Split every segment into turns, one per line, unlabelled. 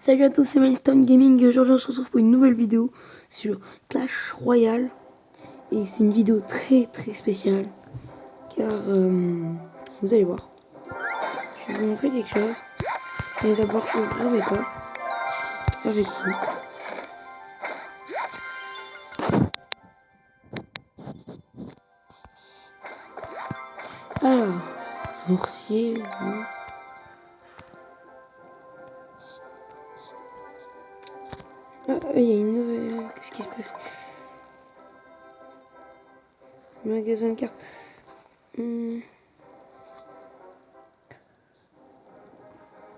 Salut à tous, c'est Milestone Gaming. Aujourd'hui, on se retrouve pour une nouvelle vidéo sur Clash Royale. Et c'est une vidéo très spéciale car vous allez voir. Je vais vous montrer quelque chose. Mais d'abord, je vais ouvrir mes coffres avec vous. Alors, sorcier. Ah, il y a une nouvelle. Qu'est-ce qui se passe? Magasin de cartes.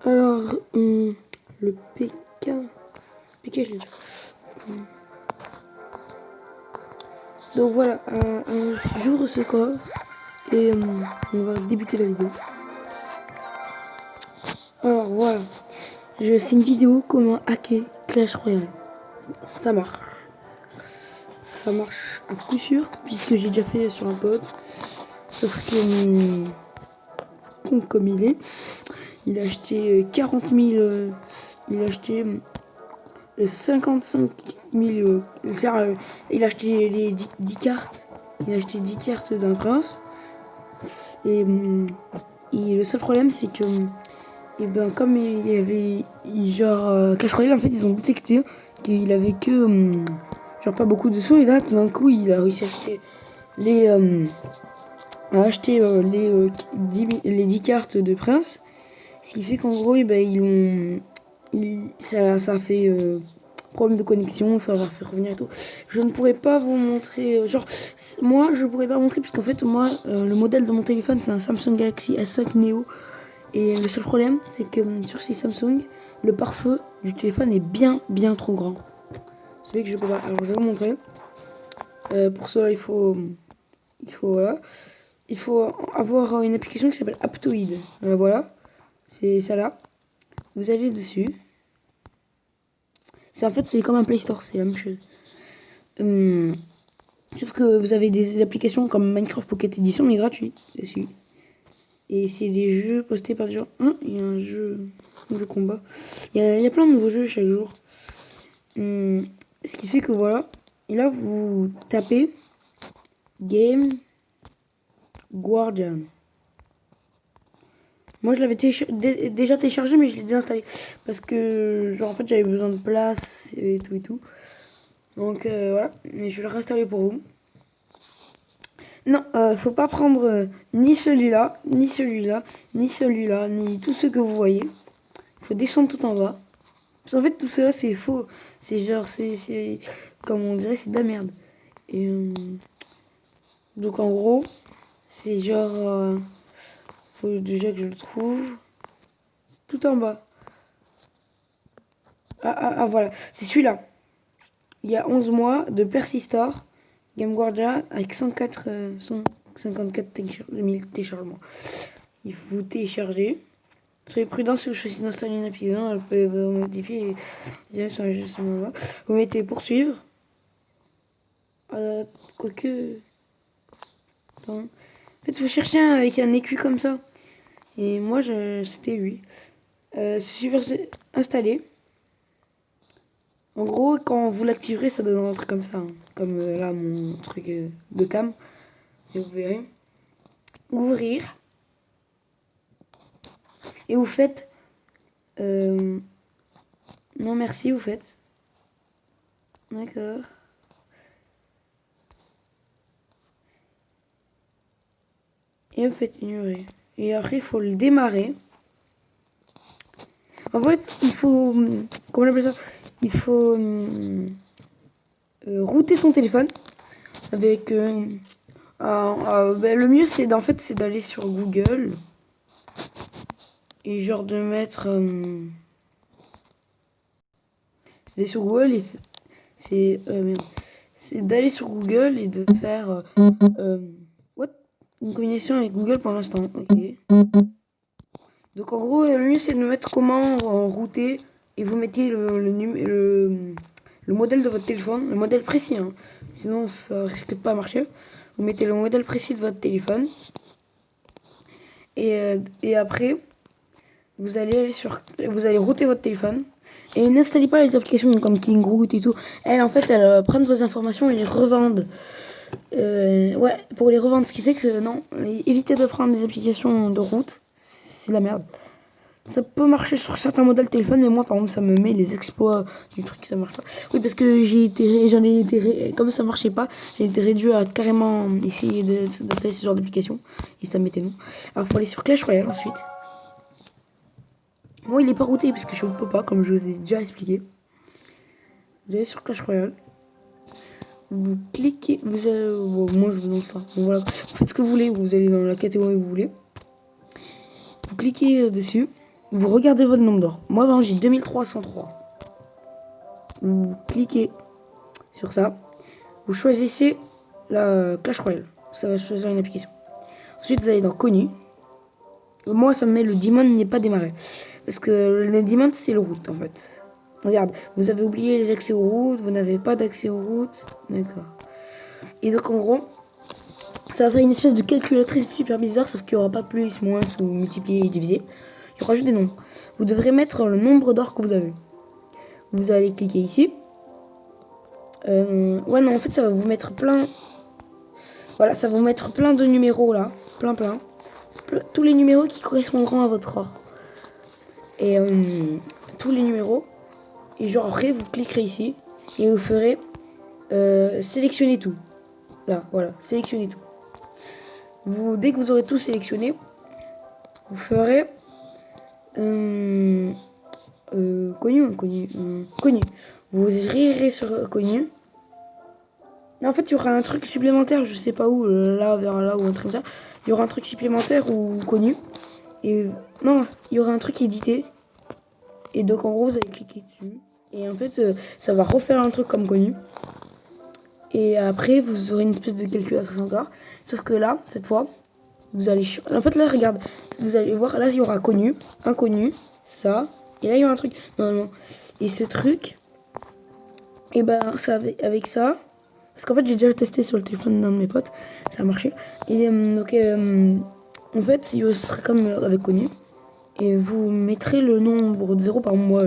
Alors, le PK. PK, je l'ai déjà. Donc voilà, j'ouvre ce coffre et on va débuter la vidéo. Alors voilà, c'est une vidéo comment hacker Clash Royale. Ça marche. Ça marche à coup sûr, puisque j'ai déjà fait sur un pote. Sauf que, comme il a acheté 40 000, il a acheté 55 000, il a acheté les 10 cartes. Il a acheté 10 cartes d'un prince. Et le seul problème, c'est que, et ben, comme il y avait, Clash Royale, en fait, ils ont détecté qu'il avait que, genre, pas beaucoup de sous. Et là, tout d'un coup, il a réussi à acheter les, les 10 cartes de prince. Ce qui fait qu'en gros, et ben, ça a fait problème de connexion, ça va faire revenir et tout. Je ne pourrais pas vous montrer, moi je pourrais pas vous montrer puisqu'en fait moi le modèle de mon téléphone c'est un Samsung Galaxy S5 Neo et le seul problème c'est que sur ces Samsung le pare-feu du téléphone est bien trop grand. C'est vrai que je peux pas. Alors je vais vous montrer. Pour cela il faut voilà. Il faut avoir une application qui s'appelle Aptoide. Voilà, c'est ça là. Vous allez dessus. C'est comme un Play Store, c'est la même chose. Sauf que vous avez des applications comme Minecraft Pocket Edition, mais gratuit dessus. Et c'est des jeux postés par des gens. Il y a un jeu de combat. Il y a plein de nouveaux jeux chaque jour. Ce qui fait que voilà. Et là, vous tapez Game Guardian. Moi, je l'avais déjà téléchargé, mais je l'ai désinstallé. Parce que, genre, en fait, j'avais besoin de place et tout. Donc, voilà. Mais je vais le réinstaller pour vous. Non, faut pas prendre ni celui-là, ni celui-là, ni celui-là, ni tous ceux que vous voyez. Il faut descendre tout en bas. Parce qu'en fait, tout cela, c'est faux. C'est genre, c'est comme on dirait, c'est de la merde. Et donc, en gros, c'est genre, faut déjà que je le trouve. C'est tout en bas. Ah, voilà. C'est celui-là. Il y a 11 mois de Persistor, Game Guardian, avec 154 téléchargements. Il faut télécharger. Soyez prudent si vous choisissez d'installer une application, elle peut vous modifier et vous mettez poursuivre. Quoique. Attends. En fait, il faut chercher un avec un écu comme ça. Et moi, c'était lui. C'est super installé. En gros, quand vous l'activerez, ça donne un truc comme ça. Hein. Comme là, mon truc de cam. Et vous verrez. Ouvrir. Et vous faites. Non, merci, vous faites. D'accord. Et vous faites ignorer. Et après, il faut le démarrer. En fait, il faut. Comment on appelle ça? Il faut router son téléphone. Avec. Le mieux, c'est d'aller sur Google. Et genre de mettre. C'est d'aller sur Google et. C'est. C'est d'aller sur Google et de faire. Une communication avec Google pour l'instant. Ok. Donc en gros, le mieux c'est de mettre comment router et vous mettez le modèle de votre téléphone, le modèle précis. Hein. Sinon, ça risque de pas marcher. Vous mettez le modèle précis de votre téléphone et après vous allez router votre téléphone Et n'installez pas les applications comme Kingroot et tout. Elles, en fait, elles prennent vos informations et les revendent. Ouais, pour les revendre. Ce qui fait que non, évitez de prendre des applications de route. C'est la merde. Ça peut marcher sur certains modèles de téléphone, mais moi, par exemple, ça me met les exploits du truc, ça marche pas. Oui, parce que comme ça marchait pas, j'ai été réduit à carrément essayer d'installer ce genre d'application. Et ça mettait non. Alors, faut aller sur Clash Royale ensuite. Moi, il est pas routé parce que je peux pas, comme je vous ai déjà expliqué. Vous allez sur Clash Royale. Vous cliquez, bon, moi je vous lance pas. Bon, voilà, vous faites ce que vous voulez, vous allez dans la catégorie que vous voulez. Vous cliquez dessus, vous regardez votre nombre d'or. Moi, ben, j'ai 2303. Vous cliquez sur ça, vous choisissez la Clash Royale. Ça va choisir une application. Ensuite, vous allez dans Connu. Moi, ça me met le Diamond n'est pas démarré. Parce que le Diamond, c'est le route en fait. Regarde, vous avez oublié les accès aux routes, vous n'avez pas d'accès aux routes. D'accord. Et donc, en gros, ça va faire une espèce de calculatrice super bizarre, sauf qu'il n'y aura pas plus, moins ou multiplié et divisé. Il y aura juste des nombres. Vous devrez mettre le nombre d'or que vous avez. Vous allez cliquer ici. Ouais, non, en fait, ça va vous mettre plein. Voilà, ça va vous mettre plein de numéros là. Plein. Tous les numéros qui correspondront à votre or. Et tous les numéros. Et genre, après, vous cliquerez ici. Et vous ferez sélectionner tout. Là, voilà, sélectionner tout. Dès que vous aurez tout sélectionné, vous ferez connu. Vous irez sur connu. Et en fait, il y aura un truc supplémentaire, je sais pas où, là vers là ou un truc comme ça. Il y aura un truc supplémentaire ou connu. Et non, il y aura un truc édité. Et donc en gros, vous allez cliquer dessus. Et en fait, ça va refaire un truc comme connu. Et après, vous aurez une espèce de calculatrice encore. Sauf que là, cette fois, vous allez... En fait, là, regarde. Vous allez voir, là, il y aura connu, inconnu, ça. Et là, il y aura un truc, normalement. Et ce truc, et ben, ça avec ça... Parce qu'en fait, j'ai déjà testé sur le téléphone d'un de mes potes. Ça a marché. Et donc, en fait, ce sera comme avec connu. Et vous mettrez le nombre de 0 par mois.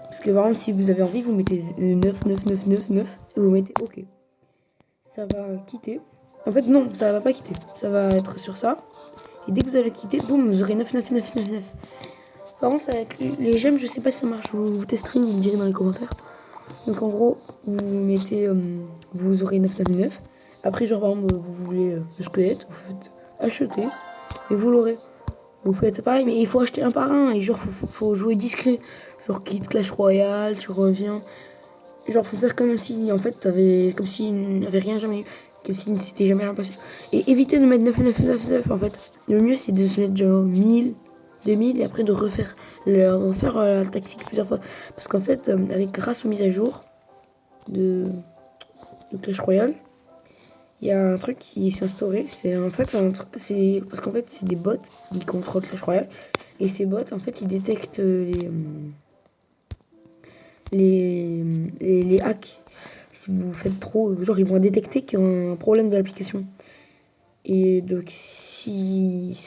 Parce que par exemple, si vous avez envie, vous mettez 9. Et vous mettez OK. Ça va quitter. En fait, non, ça va pas quitter. Ça va être sur ça. Et dès que vous allez quitter, boum, vous aurez 9. Par contre, avec les gemmes, je sais pas si ça marche. Vous testerez, vous me direz dans les commentaires. Donc en gros, vous mettez, vous aurez 9. Après, genre par exemple, vous voulez le squelette, vous faites acheter et vous l'aurez. Vous faites pareil, mais il faut acheter un par un et genre faut jouer discret. Genre quitte Clash Royale, tu reviens. Genre faut faire comme si en fait comme s'il n'y avait rien jamais eu, comme si c'était jamais rien passé. Et évitez de mettre 9 en fait. Le mieux c'est de se mettre genre 1000, 2000 et après de refaire la tactique plusieurs fois. Parce qu'en fait, grâce aux mises à jour de Clash Royale, il y a un truc qui s'est instauré. C'est en fait, c'est parce qu'en fait, c'est des bots qui contrôlent Clash Royale. Et ces bots, en fait, ils détectent les hacks. Si vous faites trop, genre, ils vont détecter qu'il y a un problème de l'application. Et donc, si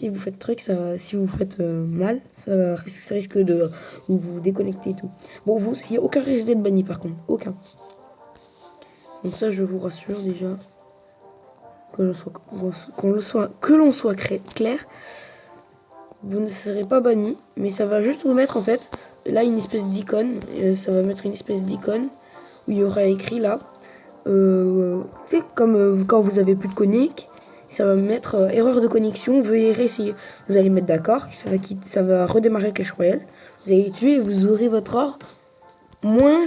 vous faites truc, si vous faites mal, ça risque de vous déconnecter et tout. Bon, il n'y a aucun risque d'être banni par contre, aucun. Donc ça, je vous rassure déjà que l'on soit clair. Vous ne serez pas banni, mais ça va juste vous mettre en fait là une espèce d'icône. Ça va mettre une espèce d'icône où il y aura écrit là. Tu sais, comme quand vous avez plus de connect, ça va mettre erreur de connexion, veuillez réessayer. Vous allez mettre d'accord, ça va redémarrer Clash Royale. Vous allez tuer et vous aurez votre or. Moins,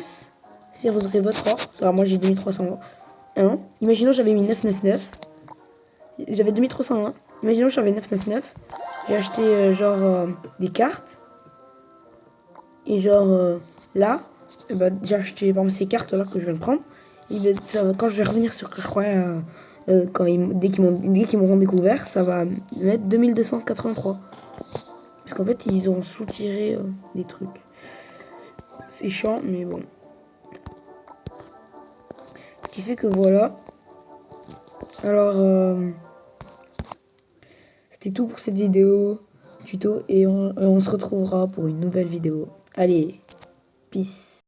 si vous aurez votre or. Alors moi j'ai 2301. Imaginons j'avais mis 9. J'avais 2301. Imaginons j'avais 9. J'ai acheté des cartes. Et là, j'ai acheté par exemple ces cartes là que je viens de prendre. Et quand je vais revenir sur Clash Royale, dès qu'ils m'auront découvert, ça va mettre 2283. Parce qu'en fait, ils ont soutiré des trucs. C'est chiant, mais bon. Ce qui fait que voilà. Alors, c'était tout pour cette vidéo tuto. Et on se retrouvera pour une nouvelle vidéo. Allez! Peace.